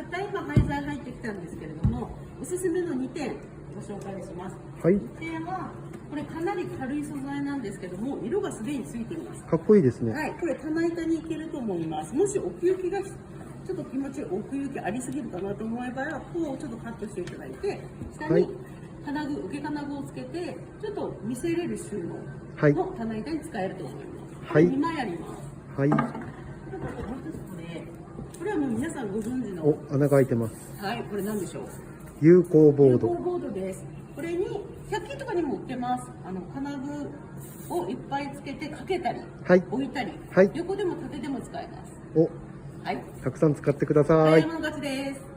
たった今廃材入ってきたんですけれども、おすすめの2点ご紹介します。はい。1点はこれかなり軽い素材なんですけども、色がすでについています。かっこいいですね。はい、これ棚板にいけると思います。もし奥行きがちょっと気持ち奥行きありすぎるかなと思えば、こうちょっとカットしていただいて、下に金具、受け金具をつけて、ちょっと見せれる収納の棚板に使えると思います。はい。2枚あります。はい。もう一つこれはもう皆さんご存知の。お、穴が開いてます。はい、これ何でしょう。有効ボー有ド。効ボードです。これに100均とかにも売ってます。金具をいっぱいつけてかけたり、置いたり、横でも縦でも使えます。お、はい。たくさん使ってください。買い物勝ちです。